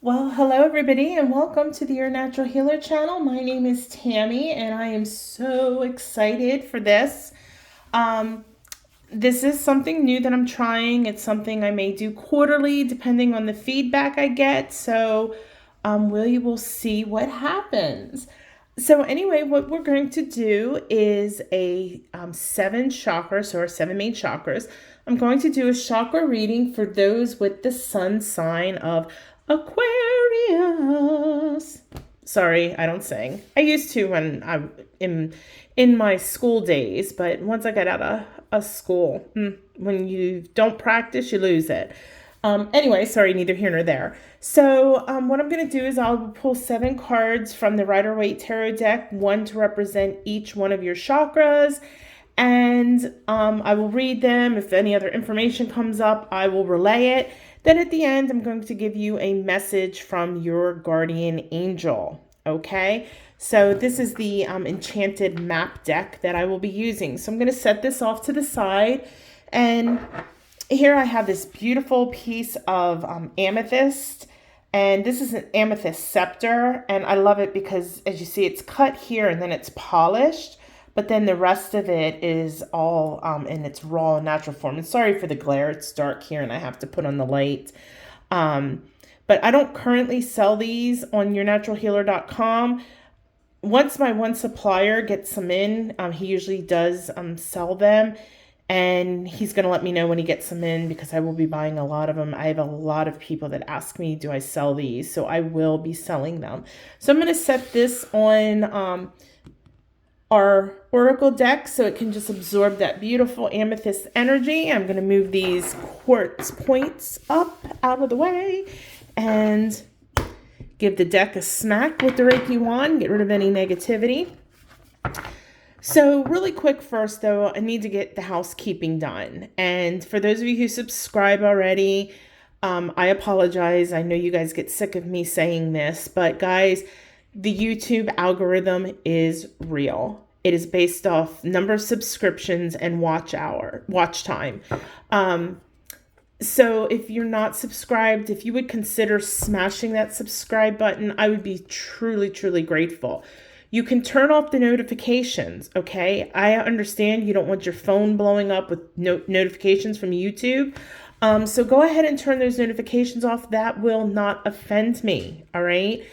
Well, hello everybody and welcome to the Your Natural Healer channel. My name is Tammy and I am so excited for this. Um, this is something new that I'm trying. It's something I may do quarterly depending on the feedback I get. So we will see what happens. So anyway, what we're going to do is a 7 chakras, or 7 main chakras. I'm going to do a chakra reading for those with the sun sign of Aquarius. Sorry, I don't sing. I used to when I in my school days, but once I got out of school, when you don't practice, you lose it. Anyway, sorry, neither here nor there. So what I'm going to do is I'll pull 7 cards from the Rider-Waite Tarot deck, one to represent each one of your chakras. And I will read them. If any other information comes up, I will relay it. Then at the end, I'm going to give you a message from your guardian angel. Okay? So this is the enchanted map deck that I will be using. So I'm going to set this off to the side. And here I have this beautiful piece of amethyst. And this is an amethyst scepter. And I love it because, as you see, it's cut here and then it's polished. But then the rest of it is all in its raw natural form. And sorry for the glare. It's dark here and I have to put on the light. But I don't currently sell these on yournaturalhealer.com. Once my one supplier gets them in, he usually does sell them. And he's going to let me know when he gets them in because I will be buying a lot of them. I have a lot of people that ask me, do I sell these? So I will be selling them. So I'm going to set this on our oracle deck so it can just absorb that beautiful amethyst energy. I'm going to move these quartz points up out of the way and give the deck a smack with the Reiki wand, get rid of any negativity. So really quick first, though, I need to get the housekeeping done. And for those of you who subscribe already, I apologize. I know you guys get sick of me saying this, but guys, the YouTube algorithm is real. It is based off number of subscriptions and watch time. So if you're not subscribed, if you would consider smashing that subscribe button, I would be truly, truly grateful. You can turn off the notifications, okay? I understand you don't want your phone blowing up with notifications from YouTube. So go ahead and turn those notifications off. That will not offend me, all right?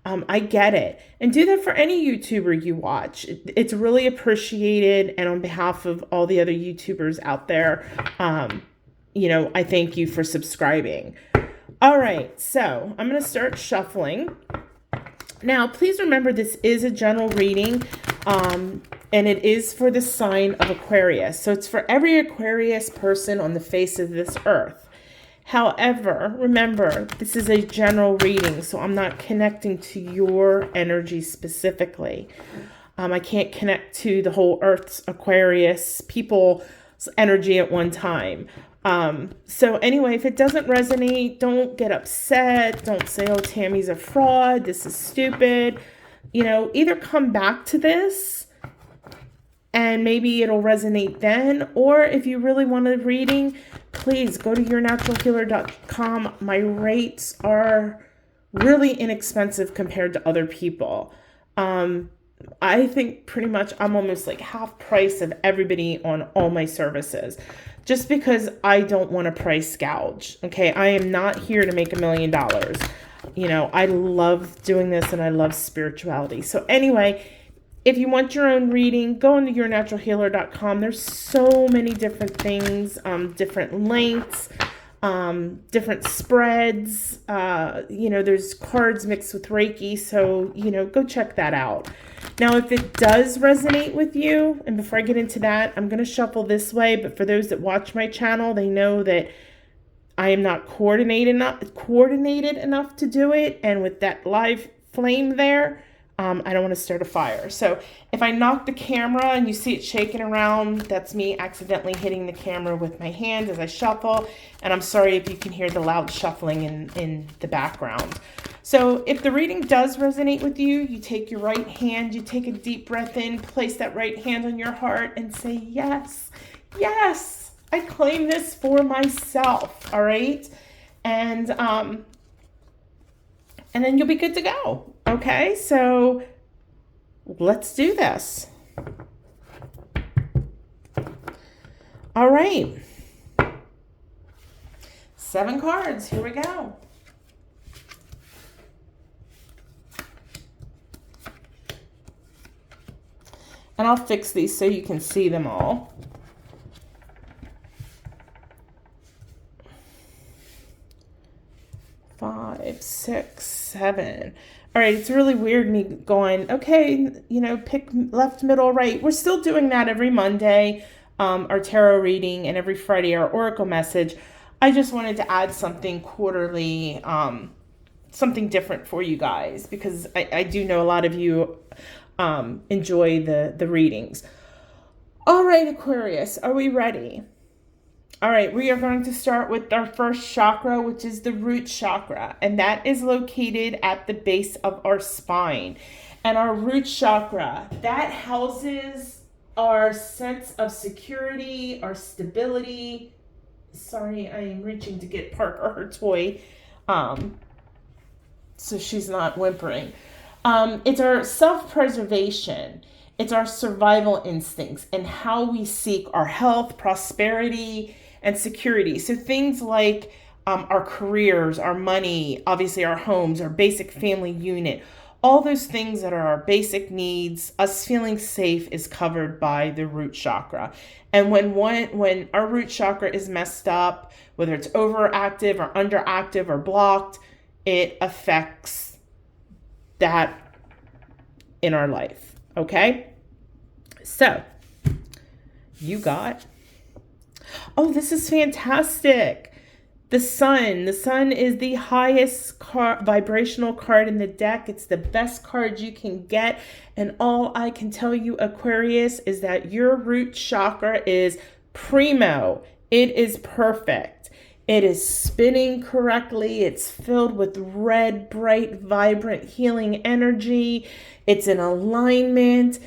I get it. And do that for any YouTuber you watch. It's really appreciated. And on behalf of all the other YouTubers out there, I thank you for subscribing. All right, so I'm going to start shuffling. Now, please remember this is a general reading, and it is for the sign of Aquarius. So it's for every Aquarius person on the face of this earth. However, remember, this is a general reading, so I'm not connecting to your energy specifically. I can't connect to the whole Earth's Aquarius people's energy at one time. So anyway, if it doesn't resonate, don't get upset. Don't say, oh, Tammy's a fraud. This is stupid. Either come back to this and maybe it'll resonate then. Or if you really want a reading, please go to yournaturalhealer.com. My rates are really inexpensive compared to other people. I think pretty much I'm almost like half price of everybody on all my services, just because I don't want to price gouge. Okay, I am not here to make $1 million. I love doing this and I love spirituality. So anyway, if you want your own reading, go on to yournaturalhealer.com. There's so many different things, different lengths, different spreads. There's cards mixed with Reiki. So, go check that out. Now, if it does resonate with you, and before I get into that, I'm going to shuffle this way. But for those that watch my channel, they know that I am not coordinated enough to do it. And with that live flame there, I don't want to start a fire. So if I knock the camera and you see it shaking around, that's me accidentally hitting the camera with my hand as I shuffle. And I'm sorry if you can hear the loud shuffling in the background. So if the reading does resonate with you, you take your right hand, you take a deep breath in, place that right hand on your heart and say, yes, yes, I claim this for myself, all right? And and then you'll be good to go. Okay, so let's do this. All right. 7 cards. Here we go. And I'll fix these so you can see them all. Five, 6, 7. All right, it's really weird me going, okay, pick left, middle, right. We're still doing that every Monday, our tarot reading, and every Friday, our oracle message. I just wanted to add something quarterly, something different for you guys, because I do know a lot of you enjoy the readings. All right, Aquarius, are we ready? All right, we are going to start with our first chakra, which is the root chakra, and that is located at the base of our spine. And our root chakra, that houses our sense of security, our stability. Sorry, I am reaching to get Parker her toy, so she's not whimpering. It's our self-preservation. It's our survival instincts and how we seek our health, prosperity, and security. So things like our careers, our money, obviously our homes, our basic family unit, all those things that are our basic needs, us feeling safe is covered by the root chakra. And when our root chakra is messed up, whether it's overactive or underactive or blocked, it affects that in our life. Okay? So, you got, this is fantastic. The sun. The sun is the highest vibrational card in the deck. It's the best card you can get. And all I can tell you, Aquarius, is that your root chakra is primo. It is perfect. It is spinning correctly. It's filled with red, bright, vibrant, healing energy. It's in alignment.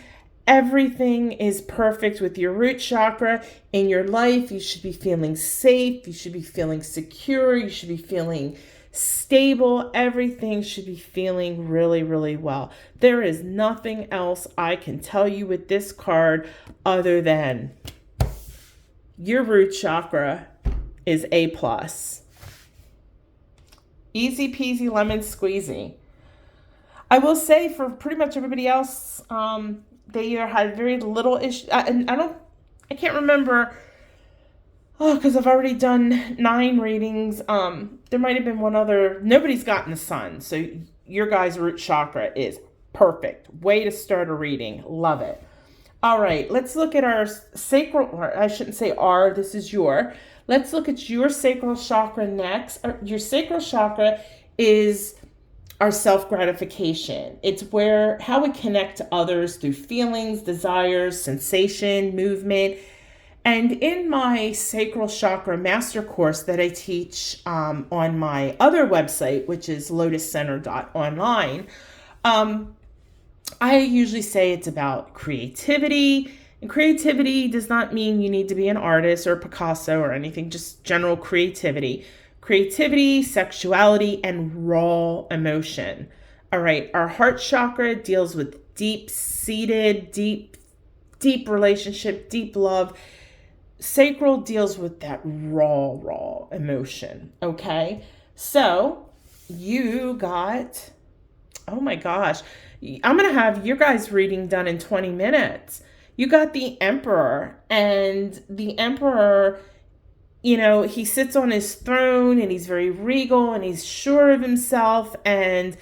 Everything is perfect with your root chakra in your life. You should be feeling safe. You should be feeling secure. You should be feeling stable. Everything should be feeling really, really well. There is nothing else I can tell you with this card other than your root chakra is A+. Easy peasy lemon squeezy. I will say for pretty much everybody else, they either had very little issue, and I can't remember, because I've already done 9 readings. There might have been one other. Nobody's gotten the sun, so your guys' root chakra is perfect. Way to start a reading. Love it. All right, let's look at our sacral, or I shouldn't say our, this is your. Let's look at your sacral chakra next. Your sacral chakra is our self-gratification. It's how we connect to others through feelings, desires, sensation, movement. And in my sacral chakra master course that I teach on my other website, which is lotuscenter.online, I usually say it's about creativity. And creativity does not mean you need to be an artist or Picasso or anything, just general creativity. Creativity, sexuality, and raw emotion. All right, our heart chakra deals with deep-seated, deep relationship, deep love. Sacral deals with that raw emotion, okay? So, you got, oh my gosh, I'm going to have your guys' reading done in 20 minutes. You got the Emperor, and the Emperor, he sits on his throne and he's very regal and he's sure of himself, and,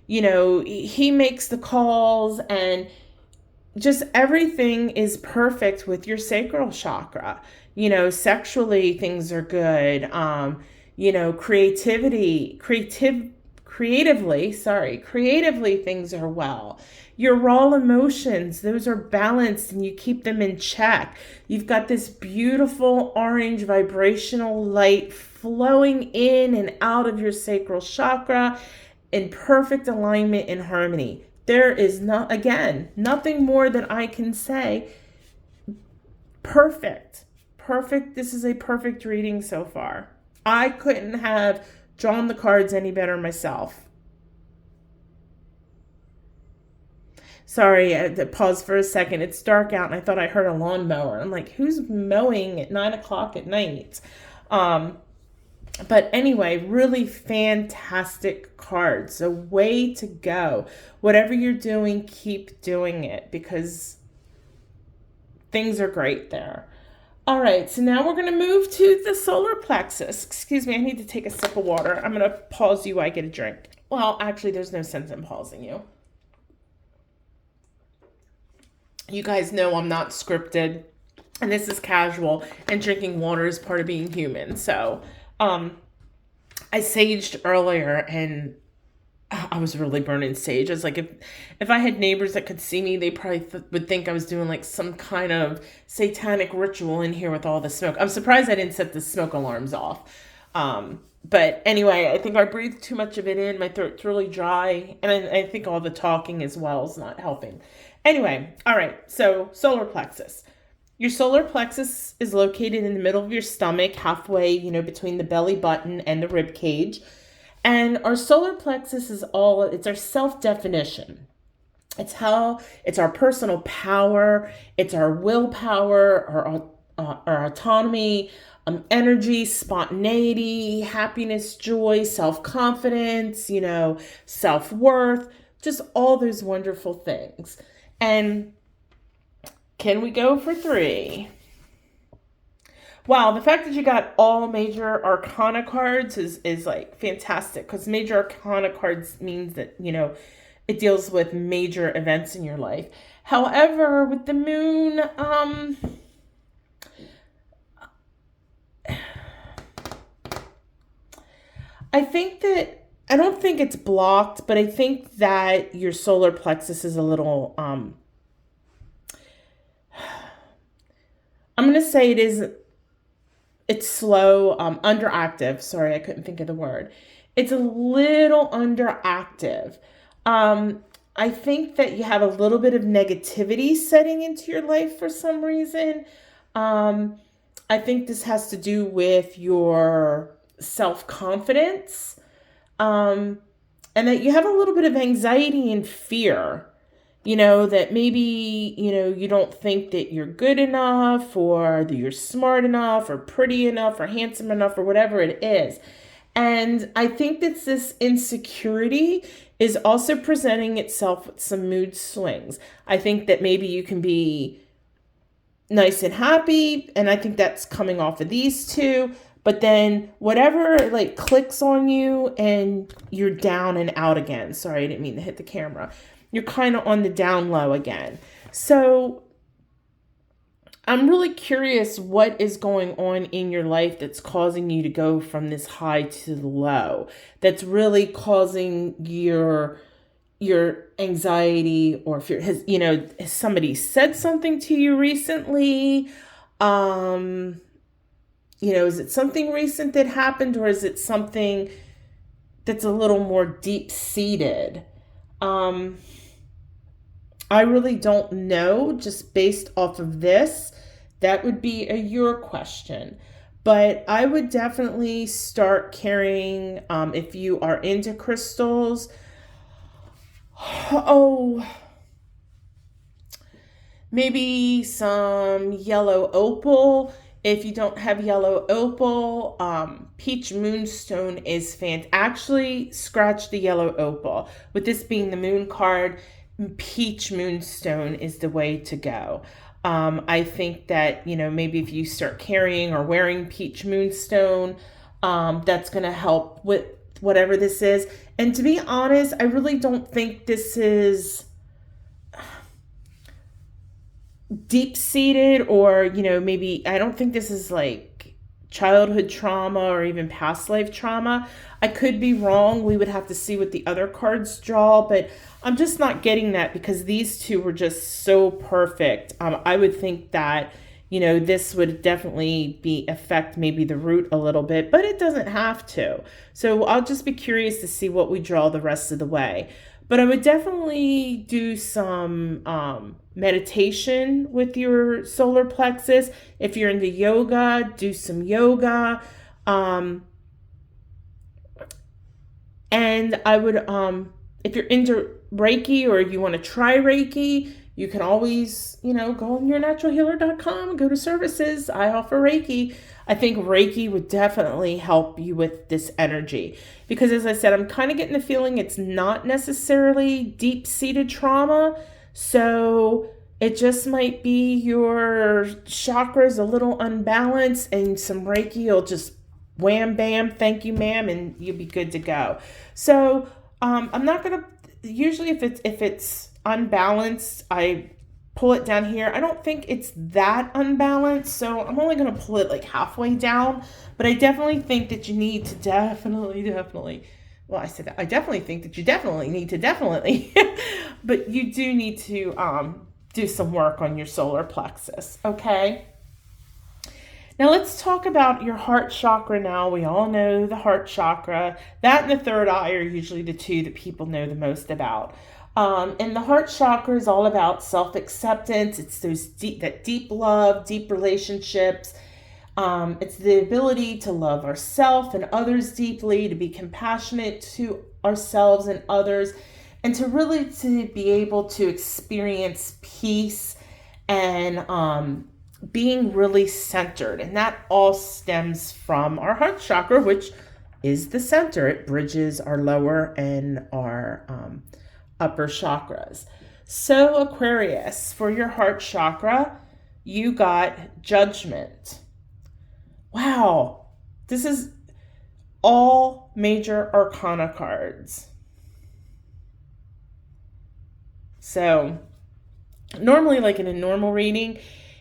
he makes the calls, and just everything is perfect with your sacral chakra. Sexually things are good. Creatively things are well. Your raw emotions, those are balanced and you keep them in check. You've got this beautiful orange vibrational light flowing in and out of your sacral chakra in perfect alignment and harmony. There is nothing more than I can say. Perfect. This is a perfect reading so far. I couldn't have drawn the cards any better myself. Sorry, I had to pause for a second. It's dark out and I thought I heard a lawnmower. I'm like, who's mowing at 9 o'clock at night? Um, but anyway, really fantastic cards. A way to go. Whatever you're doing, keep doing it because things are great there. All right, so now we're going to move to the solar plexus. Excuse me, I need to take a sip of water. I'm going to pause you while I get a drink. Well, actually, there's no sense in pausing you. You guys know I'm not scripted, and this is casual, and drinking water is part of being human. So, I saged earlier, and I was really burning sage. I was like, if I had neighbors that could see me, they probably would think I was doing like some kind of satanic ritual in here with all the smoke. I'm surprised I didn't set the smoke alarms off. But anyway, I think I breathed too much of it in. My throat's really dry, and I think all the talking as well is not helping. Anyway, all right, so solar plexus. Your solar plexus is located in the middle of your stomach, halfway, between the belly button and the rib cage. And our solar plexus it's our self-definition. It's our personal power, it's our willpower, our autonomy, energy, spontaneity, happiness, joy, self-confidence, self-worth, just all those wonderful things. And can we go for 3? Wow, the fact that you got all major arcana cards is like fantastic, because major arcana cards means that, it deals with major events in your life. However, with the moon, I don't think it's blocked, but I think that your solar plexus is a little, I'm going to say it's slow, underactive. Sorry, I couldn't think of the word. It's a little underactive. I think that you have a little bit of negativity setting into your life for some reason. I think this has to do with your self-confidence, and that you have a little bit of anxiety and fear, that maybe, you don't think that you're good enough, or that you're smart enough, or pretty enough, or handsome enough, or whatever it is. And I think that this insecurity is also presenting itself with some mood swings. I think that maybe you can be nice and happy, and I think that's coming off of these two. But then whatever like clicks on you and you're down and out again. Sorry, I didn't mean to hit the camera. You're kind of on the down low again. So I'm really curious what is going on in your life that's causing you to go from this high to the low. That's really causing your anxiety or fear. Has somebody said something to you recently? Is it something recent that happened, or is it something that's a little more deep-seated? I really don't know, just based off of this. That would be your question. But I would definitely start carrying, if you are into crystals, maybe some yellow opal. If you don't have yellow opal, peach moonstone is fantastic. Actually, scratch the yellow opal. With this being the moon card, peach moonstone is the way to go. I think that, maybe if you start carrying or wearing peach moonstone, that's going to help with whatever this is. And to be honest, I really don't think this is deep-seated, or maybe I don't think this is like childhood trauma or even past life trauma. I could be wrong. We would have to see what the other cards draw, but I'm just not getting that, because these two were just so perfect. I would think that this would definitely affect maybe the root a little bit, but it doesn't have to. So I'll just be curious to see what we draw the rest of the way. But I would definitely do some meditation with your solar plexus. If you're into yoga, do some yoga. And I would, if you're into Reiki or you want to try Reiki, you can always, go on yournaturalhealer.com and go to services. I offer Reiki. I think Reiki would definitely help you with this energy because, as I said, I'm kind of getting the feeling it's not necessarily deep-seated trauma. So it just might be your chakras a little unbalanced, and some Reiki will just wham, bam, thank you, ma'am, and you'll be good to go. So I'm not going to, usually if it's unbalanced, I pull it down here. I don't think it's that unbalanced, so I'm only going to pull it like halfway down, but I definitely think that you need to well, I said that. I definitely think that you definitely need to but you do need to do some work on your solar plexus, okay? Now let's talk about your heart chakra now. We all know the heart chakra. That and the third eye are usually the two that people know the most about. And the heart chakra is all about self-acceptance. It's that deep love, deep relationships. It's the ability to love ourselves and others deeply, to be compassionate to ourselves and others, and to really to be able to experience peace and being really centered. And that all stems from our heart chakra, which is the center. It bridges our lower and our upper chakras. So Aquarius, for your heart chakra, you got Judgment. Wow, this is all major arcana cards. So normally, like in a normal reading,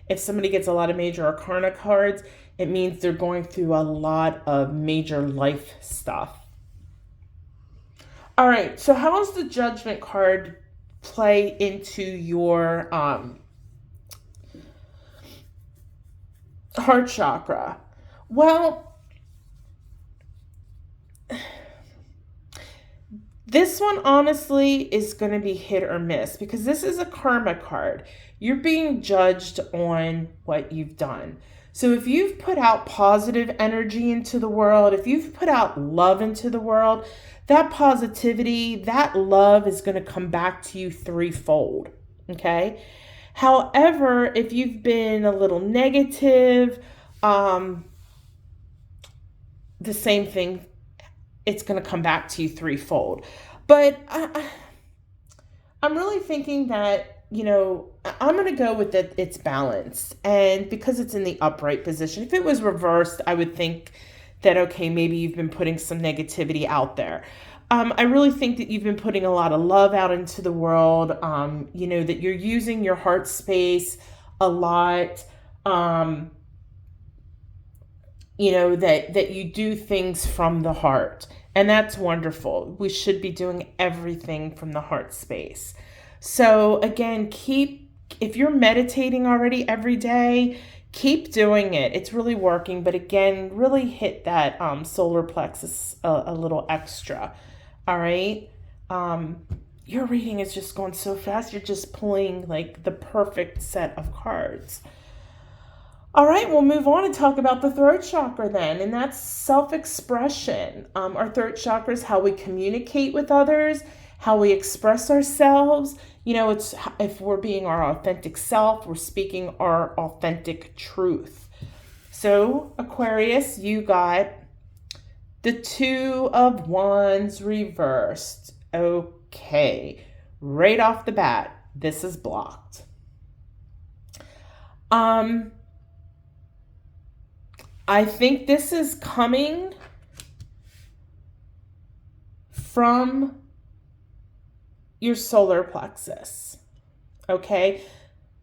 if somebody gets a lot of major arcana cards, it means they're going through a lot of major life stuff. All right, so how does the Judgment card play into your heart chakra? Well, this one honestly is going to be hit or miss because this is a karma card. You're being judged on what you've done. So if you've put out positive energy into the world, if you've put out love into the world, that positivity, that love is going to come back to you threefold, okay? However, if you've been a little negative, the same thing, it's going to come back to you threefold. But I'm really thinking that, I'm going to go with that it's balanced. And because it's in the upright position, if it was reversed, I would think that, okay, maybe you've been putting some negativity out there. I really think that you've been putting a lot of love out into the world, that you're using your heart space a lot, that you do things from the heart. And that's wonderful. We should be doing everything from the heart space. So again, if you're meditating already every day, keep doing it. It's really working. But again, really hit that solar plexus a little extra. All right. Your reading is just going so fast. You're just pulling like the perfect set of cards. All right, we'll move on and talk about the throat chakra then, and that's self-expression. Our throat chakra is how we communicate with others, how we express ourselves. It's if we're being our authentic self, we're speaking our authentic truth. So, Aquarius, you got the Two of Wands reversed. Okay, right off the bat, this is blocked. I think this is coming from your solar plexus, okay?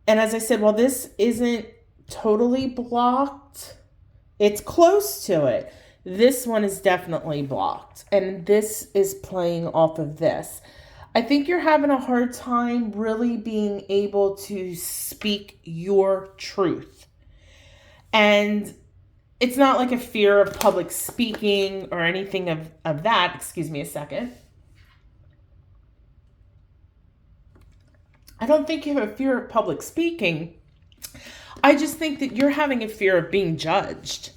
And as I said, while this isn't totally blocked, it's close to it. This one is definitely blocked, and this is playing off of this. I think you're having a hard time really being able to speak your truth. And it's not like a fear of public speaking or anything of that. Excuse me a second. I don't think you have a fear of public speaking. I just think that you're having a fear of being judged.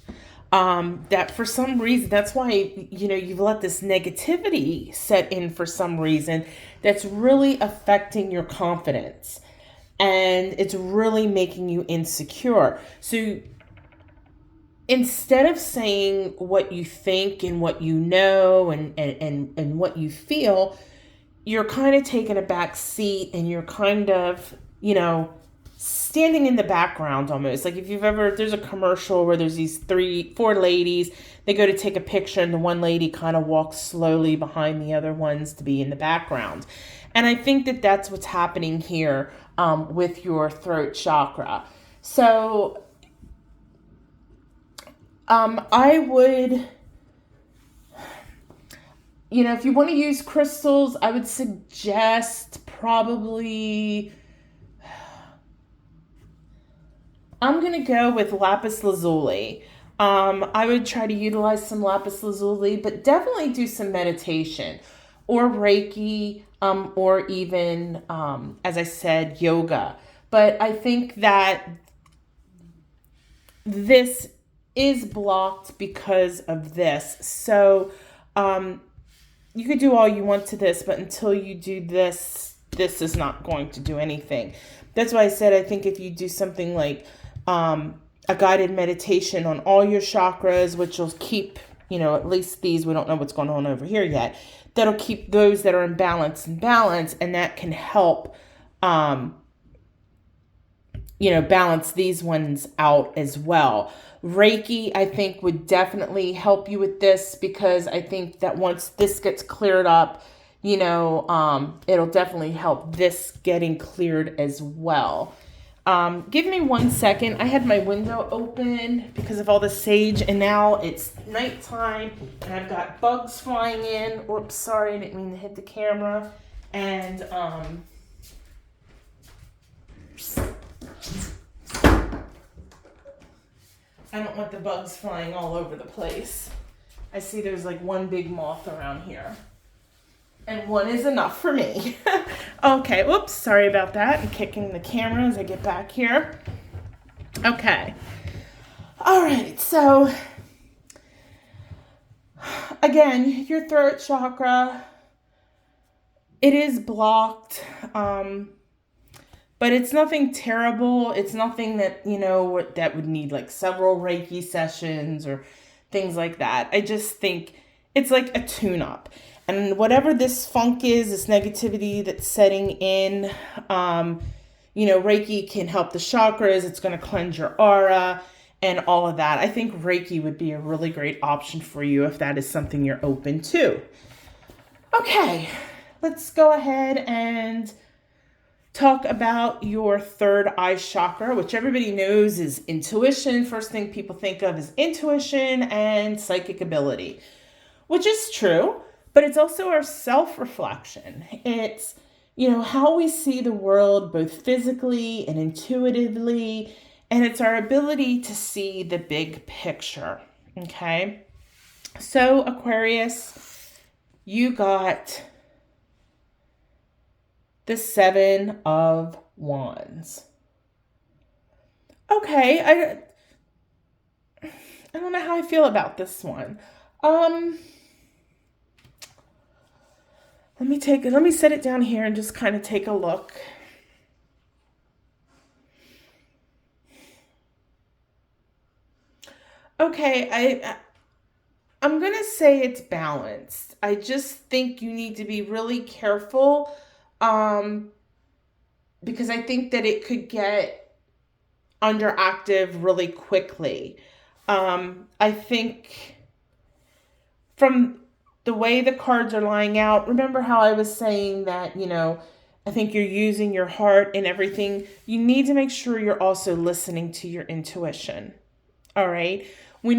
that for some reason, that's why, you've let this negativity set in for some reason that's really affecting your confidence. And it's really making you insecure. So instead of saying what you think and what you know and what you feel, you're kind of taking a back seat, and you're kind of, standing in the background almost. Like if there's a commercial where there's these 4 ladies, they go to take a picture, and the one lady kind of walks slowly behind the other ones to be in the background. And I think that that's what's happening here with your throat chakra. So I would, if you want to use crystals, I would suggest probably, I'm going to go with lapis lazuli. I would try to utilize some lapis lazuli, but definitely do some meditation or reiki, or even, as I said, yoga. But I think that this is blocked because of this. So you could do all you want to this, but until you do this, this is not going to do anything. That's why I said I think if you do something like a guided meditation on all your chakras, which will keep, at least these, we don't know what's going on over here yet, that'll keep those that are in balance, and that can help balance these ones out as well. Reiki, I think, would definitely help you with this, because I think that once this gets cleared up, it'll definitely help this getting cleared as well. Give me 1 second. I had my window open because of all the sage, and now it's nighttime, and I've got bugs flying in. Oops, sorry, I didn't mean to hit the camera. And I don't want the bugs flying all over the place. I see there's like one big moth around here. And one is enough for me. Okay, whoops, sorry about that. I'm kicking the camera as I get back here. Okay. All right, so again, your throat chakra, it is blocked. But it's nothing terrible. It's nothing that, that would need like several Reiki sessions or things like that. I just think it's like a tune-up. And whatever this funk is, this negativity that's setting in, Reiki can help the chakras. It's going to cleanse your aura and all of that. I think Reiki would be a really great option for you if that is something you're open to. Okay, let's go ahead and talk about your third eye chakra, which everybody knows is intuition. First thing people think of is intuition and psychic ability, which is true, but it's also our self-reflection. It's, how we see the world both physically and intuitively, and it's our ability to see the big picture, okay? So Aquarius, you got the 7 of Wands. Okay, I don't know how I feel about this one. Let me set it down here and just kind of take a look. Okay, I'm going to say it's balanced. I just think you need to be really careful, because I think that it could get underactive really quickly. I think from the way the cards are lying out, remember how I was saying that, I think you're using your heart and everything. You need to make sure you're also listening to your intuition. All right. When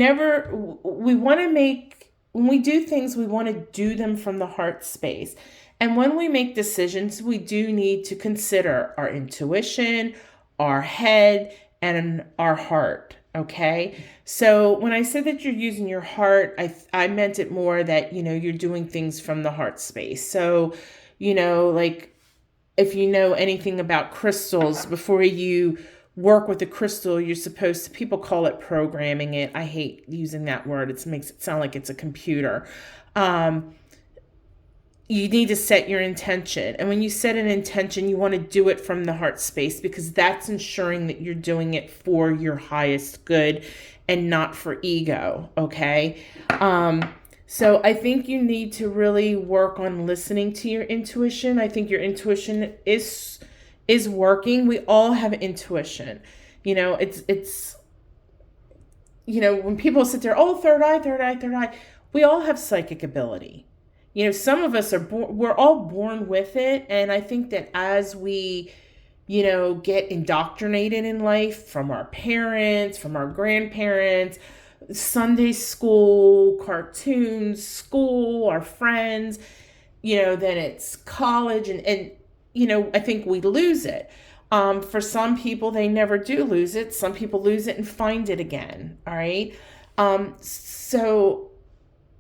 we do things, we want to do them from the heart space. And when we make decisions, we do need to consider our intuition, our head, and our heart. Okay. So when I said that you're using your heart, I meant it more that, you're doing things from the heart space. So, like if you know anything about crystals, before you work with the crystal, you're supposed to, people call it programming it. I hate using that word. It makes it sound like it's a computer. You need to set your intention. And when you set an intention, you want to do it from the heart space, because that's ensuring that you're doing it for your highest good and not for ego. Okay. So I think you need to really work on listening to your intuition. I think your intuition is working. We all have intuition. It's when people sit there, oh, third eye, third eye, third eye, we all have psychic ability. Some of us we're all born with it. And I think that as we, get indoctrinated in life from our parents, from our grandparents, Sunday school, cartoons, school, our friends, then it's college and I think we lose it. For some people, they never do lose it. Some people lose it and find it again. All right. So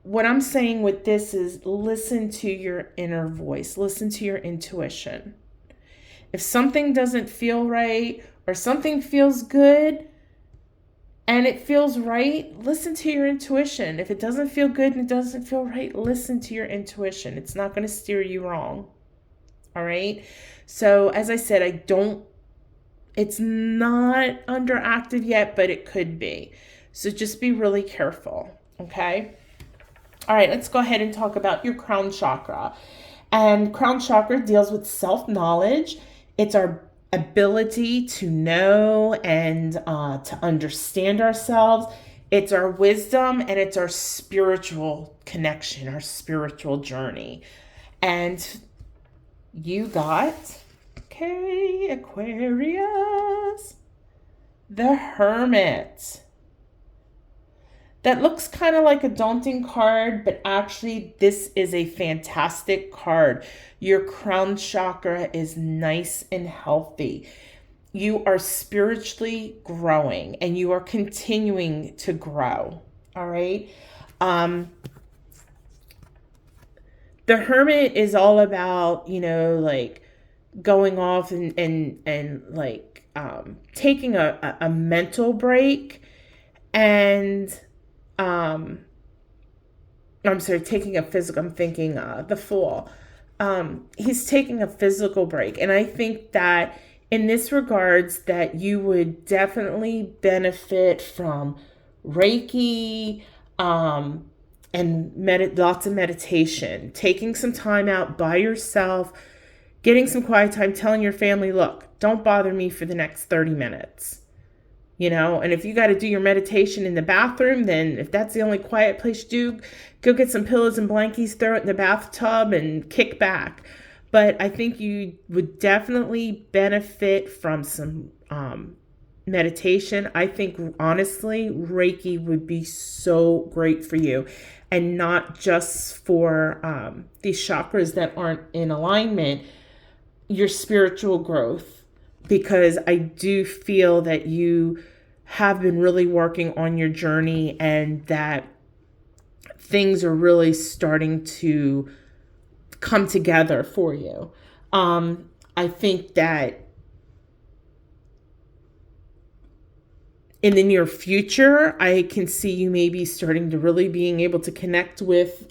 what I'm saying with this is listen to your inner voice, listen to your intuition. If something doesn't feel right or something feels good and it feels right, listen to your intuition. If it doesn't feel good and it doesn't feel right, listen to your intuition. It's not going to steer you wrong. All right. So as I said, it's not underactive yet, but it could be. So just be really careful. Okay. All right, let's go ahead and talk about your crown chakra. And crown chakra deals with self-knowledge. It's our ability to know and to understand ourselves. It's our wisdom and it's our spiritual connection, our spiritual journey. And you got, Aquarius, the Hermit. That looks kind of like a daunting card, but actually this is a fantastic card. Your crown chakra is nice and healthy. You are spiritually growing and you are continuing to grow. All right. The Hermit is all about, like going off and like taking a mental break and taking a physical, I'm thinking the Fool. He's taking a physical break. And I think that in this regards that you would definitely benefit from reiki, and lots of meditation, taking some time out by yourself, getting some quiet time, telling your family, look, don't bother me for the next 30 minutes. And if you got to do your meditation in the bathroom, then if that's the only quiet place you do, go get some pillows and blankets, throw it in the bathtub and kick back. But I think you would definitely benefit from some meditation. I think, honestly, Reiki would be so great for you. And not just for these chakras that aren't in alignment, your spiritual growth. Because I do feel that you have been really working on your journey and that things are really starting to come together for you. I think that in the near future, I can see you maybe starting to really being able to connect with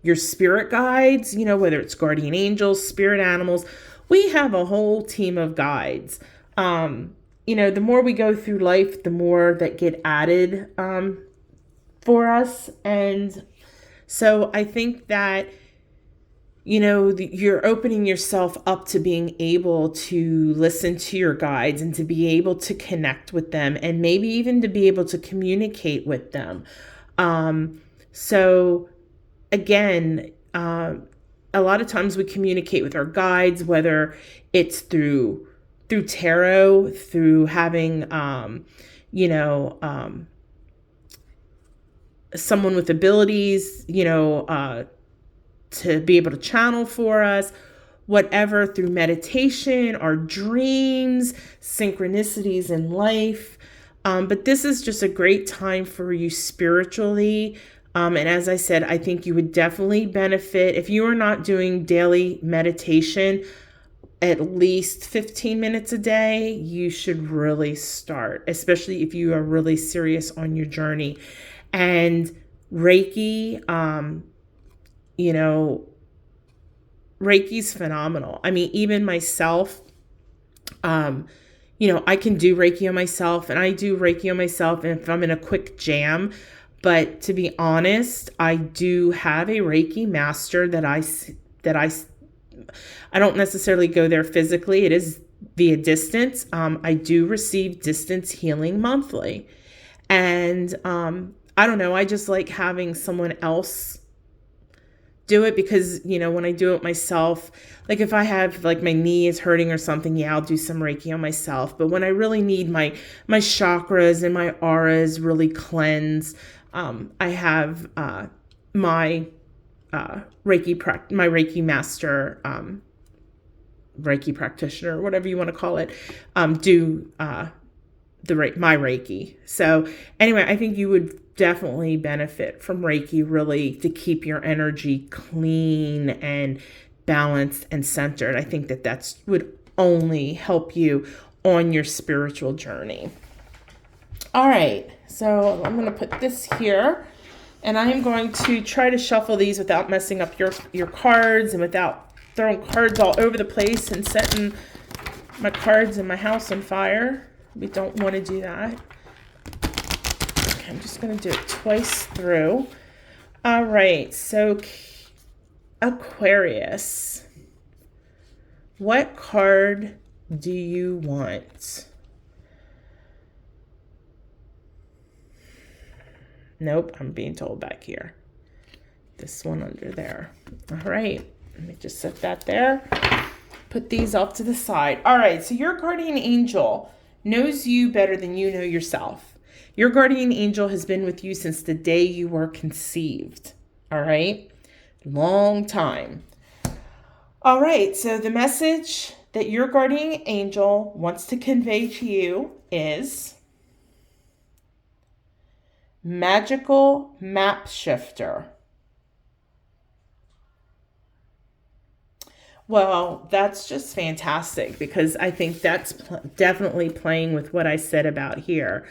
your spirit guides, whether it's guardian angels, spirit animals. We have a whole team of guides. The more we go through life, the more that get added for us. And so I think that, you're opening yourself up to being able to listen to your guides and to be able to connect with them and maybe even to be able to communicate with them. So again, a lot of times we communicate with our guides, whether it's through tarot, through having, someone with abilities, to be able to channel for us, whatever, through meditation, our dreams, synchronicities in life. But this is just a great time for you spiritually. And as I said, I think you would definitely benefit if you are not doing daily meditation. at least 15 minutes a day, you should really start, especially if you are really serious on your journey. And Reiki, you know, Reiki's phenomenal. I mean, even myself, I can do Reiki on myself, and I do Reiki on myself and if I'm in a quick jam. But to be honest, I do have a Reiki master that I don't necessarily go there physically. It is via distance. I do receive distance healing monthly. And I don't know, I just like having someone else do it because, when I do it myself, like if I have like my knee is hurting or something, yeah, I'll do some Reiki on myself. But when I really need my chakras and my auras really cleanse, I have my Reiki master, Reiki practitioner, whatever you want to call it, do my Reiki. So anyway, I think you would definitely benefit from Reiki really to keep your energy clean and balanced and centered. I think that would only help you on your spiritual journey. All right, so I'm going to put this here, and I am going to try to shuffle these without messing up your cards and without throwing cards all over the place and setting my cards in my house on fire. We don't want to do that. Okay, I'm just going to do it twice through. All right, so Aquarius, what card do you want? Nope, I'm being told back here. This one under there. All right, let me just set that there. Put these off to the side. All right, so your guardian angel knows you better than you know yourself. Your guardian angel has been with you since the day you were conceived. All right, long time. All right, so the message that your guardian angel wants to convey to you is magical map shifter. Well, that's just fantastic because I think that's definitely playing with what I said about here.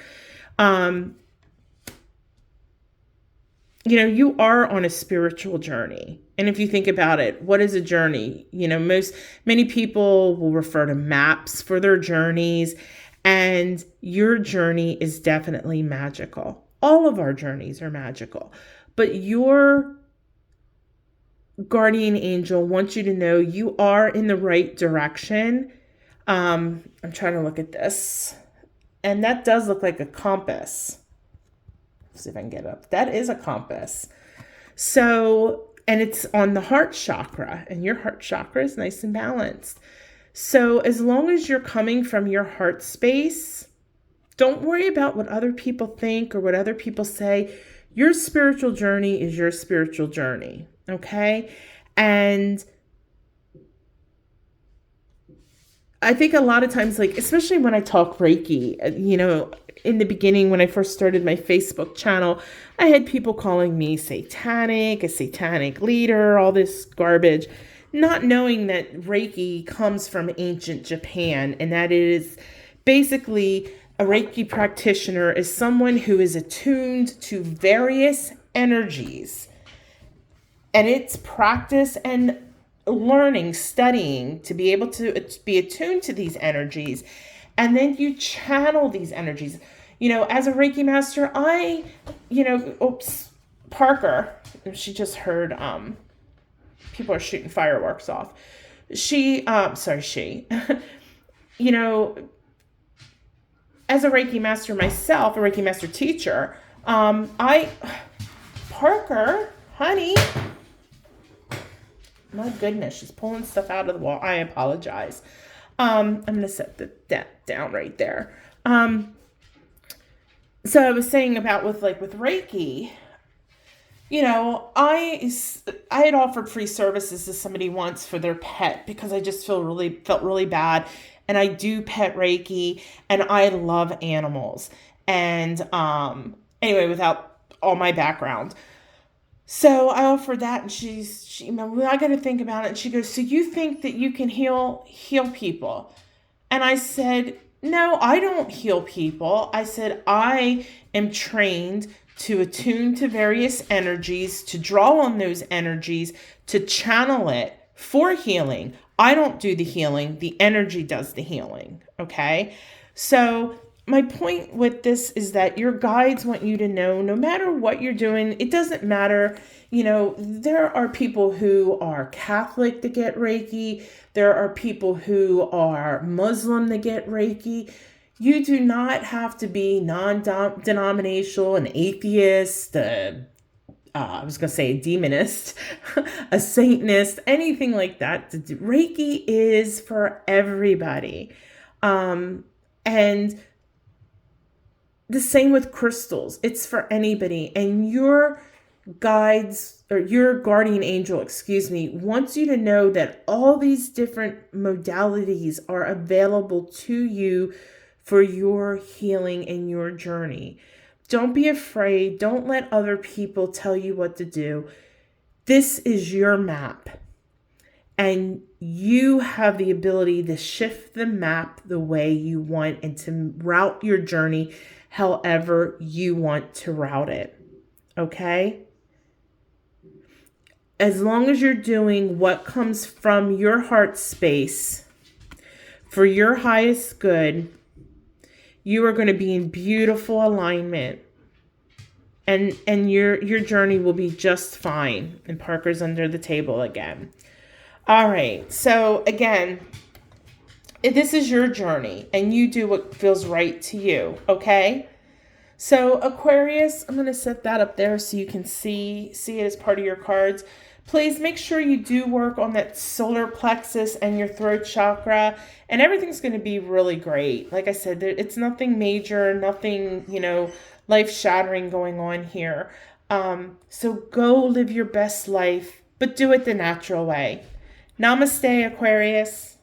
You are on a spiritual journey. And if you think about it, what is a journey? Many people will refer to maps for their journeys, and your journey is definitely magical. All of our journeys are magical, but your guardian angel wants you to know you are in the right direction. I'm trying to look at this, and that does look like a compass. Let's see if I can get it up. That is a compass. So, and it's on the heart chakra, and your heart chakra is nice and balanced. So as long as you're coming from your heart space, don't worry about what other people think or what other people say. Your spiritual journey is your spiritual journey, okay? And I think a lot of times, like, especially when I talk Reiki, in the beginning when I first started my Facebook channel, I had people calling me satanic, a satanic leader, all this garbage, not knowing that Reiki comes from ancient Japan, and that it is basically a Reiki practitioner is someone who is attuned to various energies. And it's practice and learning, studying to be able to be attuned to these energies. And then you channel these energies. As a Reiki master, Parker, she just heard people are shooting fireworks off. As a Reiki master myself, a Reiki master teacher, Parker, honey, my goodness, she's pulling stuff out of the wall. I apologize. I'm going to set that down right there. So I was saying about with Reiki, I had offered free services to somebody once for their pet because I just felt really bad. And I do pet Reiki, and I love animals. And anyway, without all my background, So I offered that, and she well, I got to think about it. And she goes, so you think that you can heal people? And I said, no, I don't heal people. I said, I am trained to attune to various energies, to draw on those energies, to channel it for healing. I don't do the healing, the energy does the healing. Okay. So, my point with this is that your guides want you to know no matter what you're doing, it doesn't matter. There are people who are Catholic that get Reiki, there are people who are Muslim that get Reiki. You do not have to be non-denominational, an atheist, I was going to say a demonist, a Satanist, anything like that. Reiki is for everybody. And the same with crystals. It's for anybody. And your guides, or your guardian angel, wants you to know that all these different modalities are available to you for your healing and your journey. Don't be afraid. Don't let other people tell you what to do. This is your map. And you have the ability to shift the map the way you want and to route your journey however you want to route it. Okay? As long as you're doing what comes from your heart space for your highest good, you are going to be in beautiful alignment. And your journey will be just fine. And Parker's under the table again. All right. So again, this is your journey and you do what feels right to you. Okay. So Aquarius, I'm going to set that up there so you can see it as part of your cards. Please make sure you do work on that solar plexus and your throat chakra, and everything's going to be really great. Like I said, it's nothing major, nothing, life-shattering going on here. So go live your best life, but do it the natural way. Namaste, Aquarius.